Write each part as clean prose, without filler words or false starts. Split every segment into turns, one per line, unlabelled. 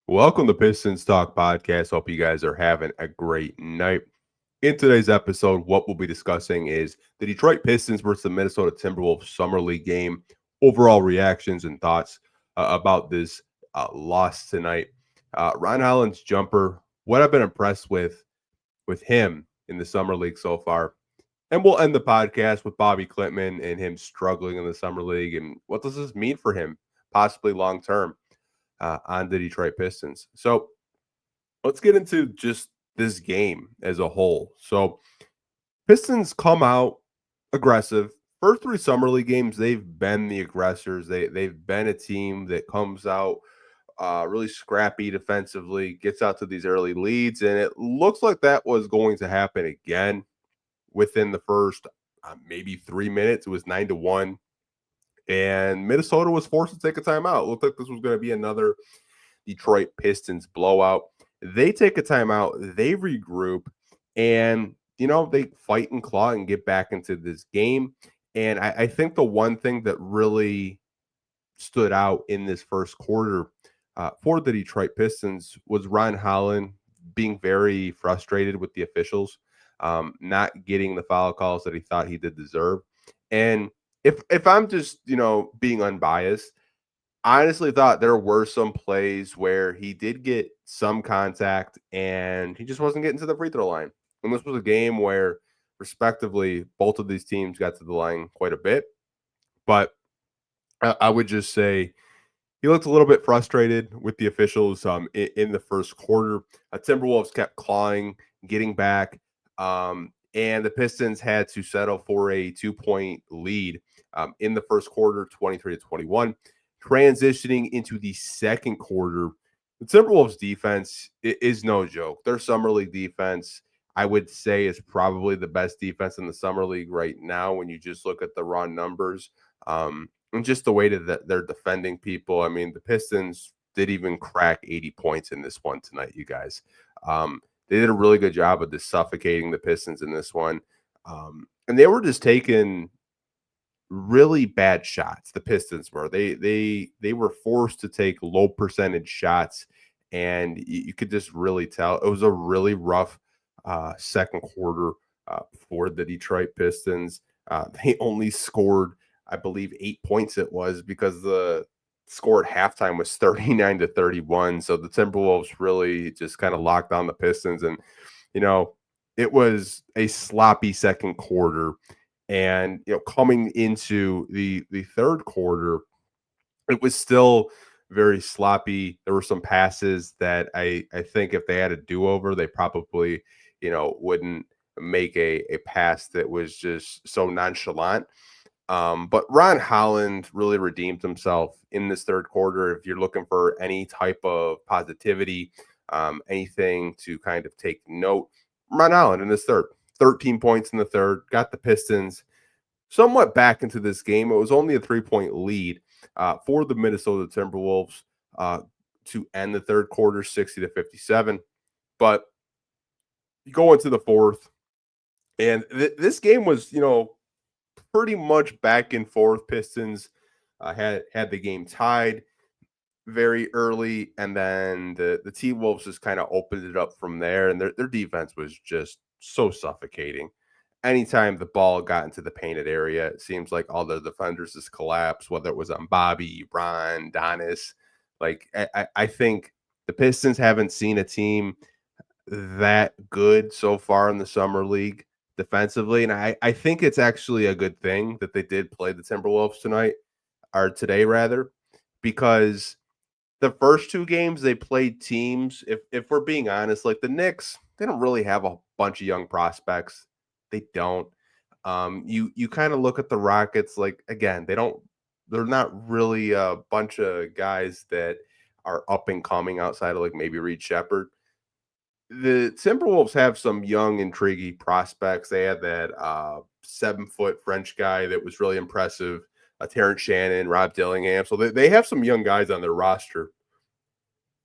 Welcome to Pistons Talk Podcast. Hope you guys are having a great night. In today's episode, what we'll be discussing is the Detroit Pistons versus the Minnesota Timberwolves Summer League game, overall reactions and thoughts about this loss tonight. Ron Holland's jumper, what I've been impressed with him in the Summer League so far. And we'll end the podcast with Bobi Klintman and him struggling in the Summer League and what does this mean for him, possibly long term on the Detroit Pistons. So let's get into just this game as a whole. So Pistons come out aggressive. First three summer league games, they've been the aggressors. They've been a team that comes out really scrappy defensively, gets out to these early leads, and it looks like that was going to happen again within the first maybe 3 minutes. It was 9-1, and Minnesota was forced to take a timeout. It looked like this was going to be another Detroit Pistons blowout. They take a timeout, they regroup, and they fight and claw and get back into this game. And I think the one thing that really stood out in this first quarter for the Detroit Pistons was Ron Holland being very frustrated with the officials, not getting the foul calls that he thought he did deserve. And if I'm just being unbiased, I honestly thought there were some plays where he did get some contact and he just wasn't getting to the free throw line. And this was a game where, respectively, both of these teams got to the line quite a bit. But I would just say he looked a little bit frustrated with the officials in the first quarter. Timberwolves kept clawing, getting back, and the Pistons had to settle for a 2-point lead in the first quarter, 23-21. Transitioning into the second quarter, the Timberwolves defense is no joke. Their summer league defense, I would say, is probably the best defense in the summer league right now when you just look at the raw numbers and just the way that they're defending people. I mean, the Pistons did even crack 80 points in this one tonight, you guys. They did a really good job of just suffocating the Pistons in this one. And they were just taking really bad shots. The Pistons were. They were forced to take low percentage shots, and you could just really tell it was a really rough second quarter for the Detroit Pistons. They only scored, I believe, 8 points. It was because the score at halftime was 39-31. So the Timberwolves really just kind of locked on the Pistons, and it was a sloppy second quarter. And coming into the third quarter, it was still very sloppy. There were some passes that I think if they had a do-over, they probably wouldn't make a pass that was just so nonchalant. But Ron Holland really redeemed himself in this third quarter. If you're looking for any type of positivity, anything to kind of take note, Ron Holland in this third, 13 points in the third, got the Pistons somewhat back into this game. It was only a 3-point lead for the Minnesota Timberwolves to end the third quarter, 60-57. But you go into the fourth, and this game was, pretty much back and forth. Pistons had the game tied very early, and then the T-Wolves just kind of opened it up from there, and their defense was just so suffocating. Anytime the ball got into the painted area, it seems like all the defenders just collapsed, whether it was on Bobby, Ron, Donis. Like, I think the Pistons haven't seen a team that good so far in the summer league defensively. And I think it's actually a good thing that they did play the Timberwolves tonight, or today rather, because the first two games they played teams, if we're being honest, like the Knicks, they don't really have a bunch of young prospects. They don't. You kind of look at the Rockets, like, again, they're not really a bunch of guys that are up and coming outside of like maybe Reed Shepherd. The Timberwolves have some young, intriguing prospects. They had that 7-foot French guy that was really impressive, Terrence Shannon, Rob Dillingham. So they have some young guys on their roster,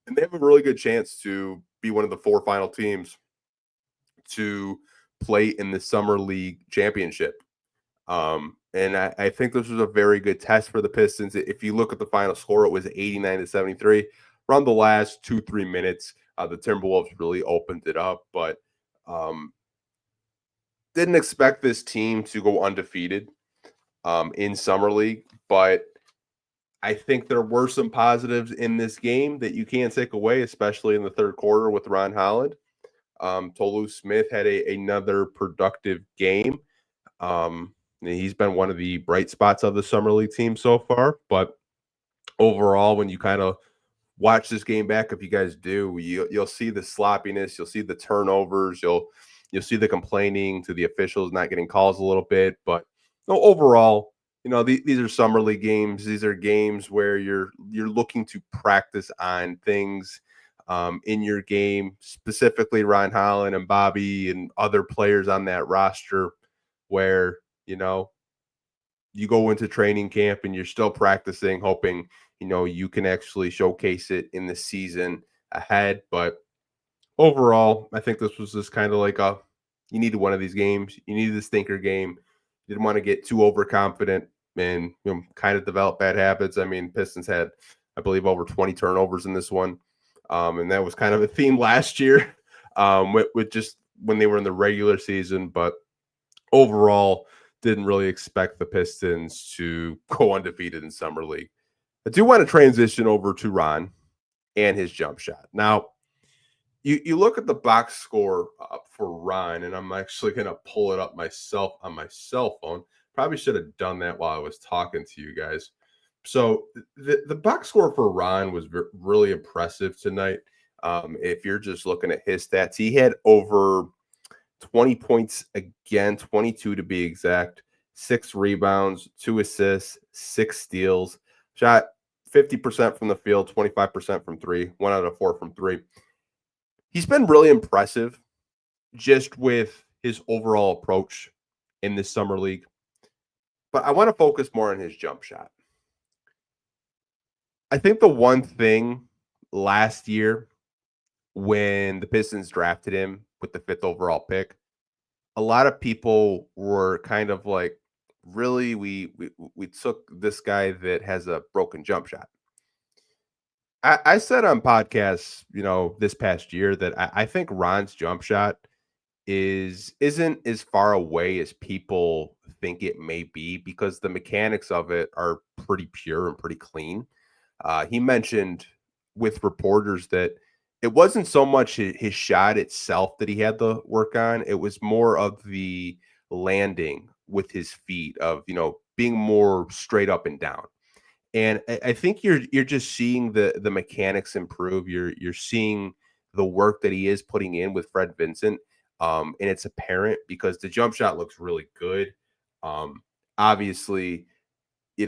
and they have a really good chance to be one of the 4 final teams to play in the Summer League championship. And I think this was a very good test for the Pistons. If you look at the final score, it was 89-73. around the last 2-3 minutes, the Timberwolves really opened it up, but didn't expect this team to go undefeated in Summer League, but I think there were some positives in this game that you can't take away, especially in the third quarter with Ron Holland. Tolu Smith had another productive game. He's been one of the bright spots of the Summer League team so far, but overall, when you kind of watch this game back, if you guys do, you'll see the sloppiness, you'll see the turnovers, you'll see the complaining to the officials not getting calls a little bit, but no, overall, these are Summer League games. These are games where you're looking to practice on things in your game, specifically Ron Holland and Bobi and other players on that roster, where you go into training camp and you're still practicing, hoping you can actually showcase it in the season ahead. But overall, I think this was just kind of like you needed one of these games. You needed the stinker game. You didn't want to get too overconfident and kind of develop bad habits. I mean, Pistons had, I believe, over 20 turnovers in this one. And that was kind of a theme last year with just when they were in the regular season. But overall, didn't really expect the Pistons to go undefeated in Summer League. I do want to transition over to Ron and his jump shot. Now, you look at the box score for Ron, and I'm actually going to pull it up myself on my cell phone. Probably should have done that while I was talking to you guys. So the box score for Ron was really impressive tonight. If you're just looking at his stats, he had over 20 points again, 22 to be exact, 6 rebounds, 2 assists, 6 steals, shot 50% from the field, 25% from 3, 1 out of 4 from 3. He's been really impressive just with his overall approach in this Summer League. But I want to focus more on his jump shot. I think the one thing last year when the Pistons drafted him with the 5th overall pick, a lot of people were kind of like, really, we took this guy that has a broken jump shot. I said on podcasts, this past year that I think Ron's jump shot isn't as far away as people think it may be, because the mechanics of it are pretty pure and pretty clean. He mentioned with reporters that it wasn't so much his shot itself that he had to work on. It was more of the landing with his feet, of being more straight up and down. And I think you're just seeing the mechanics improve. You're seeing the work that he is putting in with Fred Vincent. And it's apparent because the jump shot looks really good. Obviously,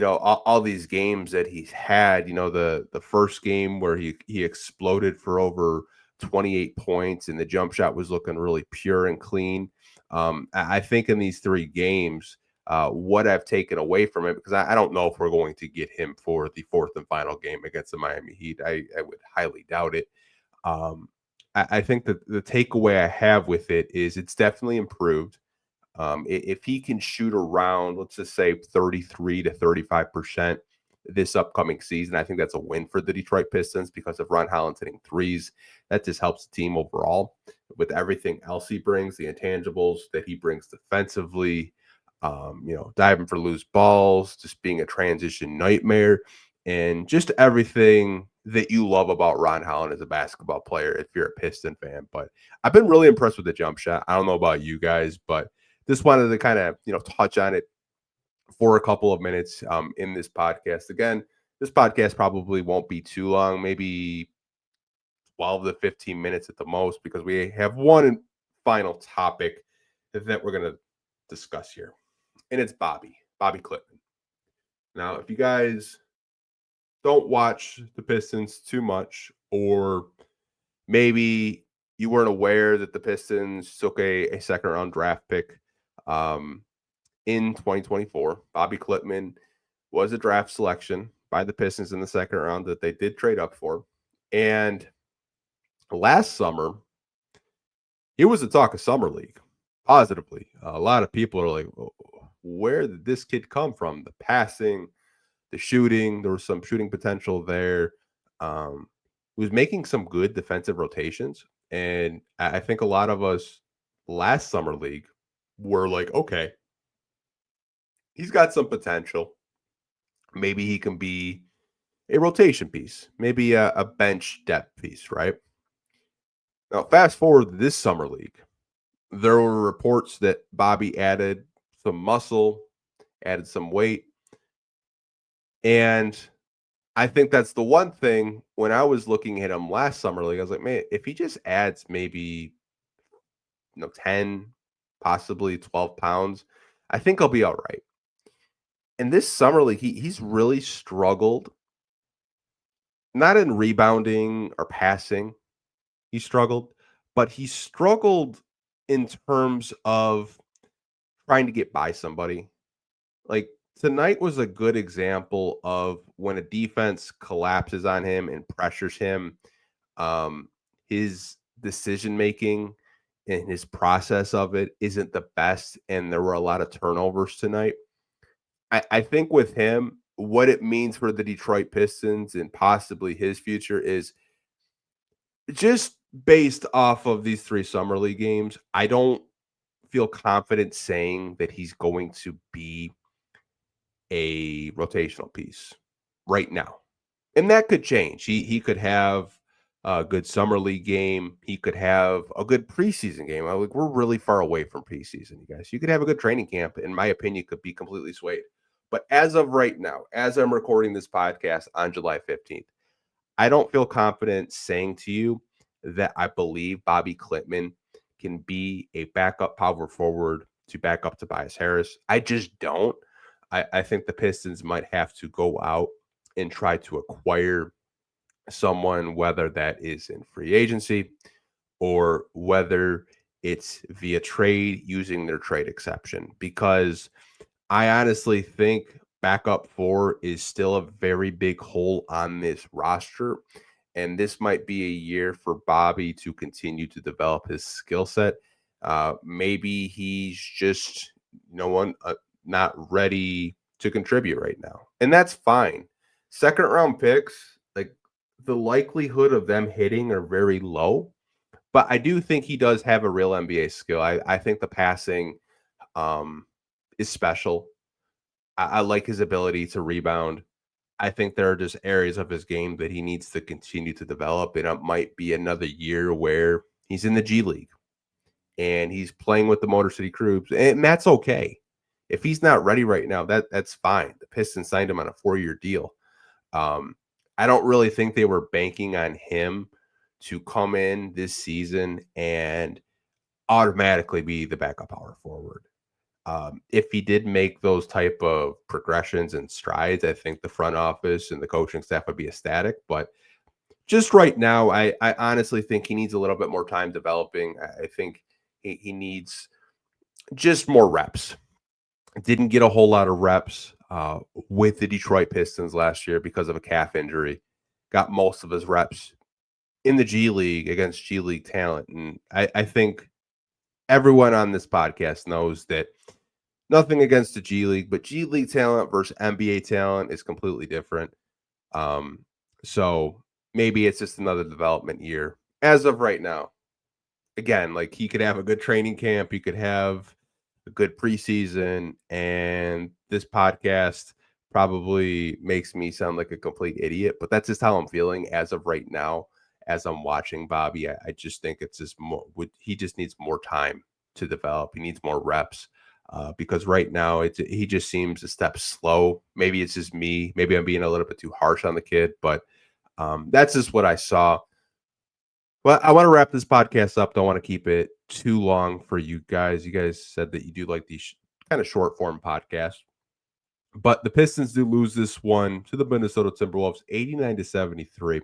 all these games that he's had, the first game where he exploded for over 28 points and the jump shot was looking really pure and clean. I think in these 3 games, what I've taken away from it, because I don't know if we're going to get him for the 4th and final game against the Miami Heat. I would highly doubt it. I think that the takeaway I have with it is it's definitely improved. If he can shoot around, let's just say 33 to 35% this upcoming season, I think that's a win for the Detroit Pistons, because of Ron Holland hitting threes. That just helps the team overall with everything else he brings, the intangibles that he brings defensively, diving for loose balls, just being a transition nightmare, and just everything that you love about Ron Holland as a basketball player if you're a Piston fan. But I've been really impressed with the jump shot. I don't know about you guys, but just wanted to kind of, touch on it for a couple of minutes in this podcast. Again, this podcast probably won't be too long, maybe 12 to 15 minutes at the most, because we have one final topic that we're going to discuss here. And it's Bobi Klintman. Now, if you guys don't watch the Pistons too much, or maybe you weren't aware that the Pistons took a second round draft pick in 2024, Bobi Klintman was a draft selection by the Pistons in the second round that they did trade up for. And last summer, he was the talk of Summer League, positively. A lot of people are like, where did this kid come from? The passing, the shooting, there was some shooting potential there. was making some good defensive rotations. And I think a lot of us last summer league were like, okay, he's got some potential. Maybe he can be a rotation piece, maybe a bench depth piece, right? Now, fast forward to this summer league, there were reports that Bobi added some muscle, added some weight, and I think that's the one thing when I was looking at him last summer league, I was like, man, if he just adds maybe 10, possibly 12 pounds, I think I'll be all right. And this summer league, he's really struggled, not in rebounding or passing. He struggled, but he struggled in terms of trying to get by somebody. Like tonight was a good example of when a defense collapses on him and pressures him. Um, his decision making and his process of it isn't the best, and there were a lot of turnovers tonight. I think with him, what it means for the Detroit Pistons and possibly his future is just based off of these 3 summer league games. I don't feel confident saying that he's going to be a rotational piece right now. And that could change. He could have a good summer league game. He could have a good preseason game. Like we're really far away from preseason, you guys. You could have a good training camp. In my opinion, could be completely swayed. But as of right now, as I'm recording this podcast on July 15th, I don't feel confident saying to you that I believe Bobi Klintman can be a backup power forward to back up Tobias Harris. I just don't. I think the Pistons might have to go out and try to acquire someone, whether that is in free agency or whether it's via trade using their trade exception. Because I honestly think backup 4 is still a very big hole on this roster. And this might be a year for Bobi to continue to develop his skill set. Maybe he's just, not ready to contribute right now. And that's fine. Second round picks, like the likelihood of them hitting are very low. But I do think he does have a real NBA skill. I think the passing is special. I like his ability to rebound. I think there are just areas of his game that he needs to continue to develop, and it might be another year where he's in the G League and he's playing with the Motor City Crews, and that's okay. If he's not ready right now, that's fine. The Pistons signed him on a 4-year deal. I don't really think they were banking on him to come in this season and automatically be the backup power forward. If he did make those type of progressions and strides, I think the front office and the coaching staff would be ecstatic. But just right now, I honestly think he needs a little bit more time developing. I think he needs just more reps. Didn't get a whole lot of reps with the Detroit Pistons last year because of a calf injury. Got most of his reps in the G League against G League talent. And I think everyone on this podcast knows that nothing against the G League, but G League talent versus NBA talent is completely different. So maybe it's just another development year. As of right now, again, like he could have a good training camp, he could have a good preseason, and this podcast probably makes me sound like a complete idiot, but that's just how I'm feeling as of right now. As I'm watching Bobi, I just think it's just more. He just needs more time to develop. He needs more reps because right now he just seems a step slow. Maybe it's just me. Maybe I'm being a little bit too harsh on the kid, but that's just what I saw. Well, I want to wrap this podcast up. Don't want to keep it too long for you guys. You guys said that you do like these kind of short form podcasts. But the Pistons do lose this one to the Minnesota Timberwolves 89-73.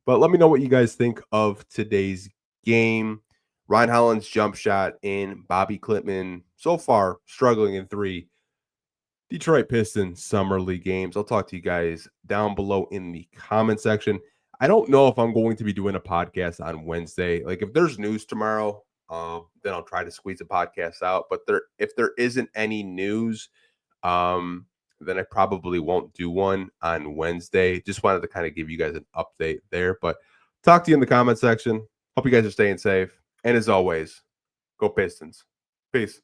But let me know what you guys think of today's game. Ron Holland's jump shot and Bobi Klintman so far struggling in 3 Detroit Pistons Summer League games. I'll talk to you guys down below in the comment section. I don't know if I'm going to be doing a podcast on Wednesday. Like if there's news tomorrow, then I'll try to squeeze a podcast out. But if there isn't any news, then I probably won't do one on Wednesday. Just wanted to kind of give you guys an update there. But talk to you in the comment section. Hope you guys are staying safe. And as always, go Pistons. Peace.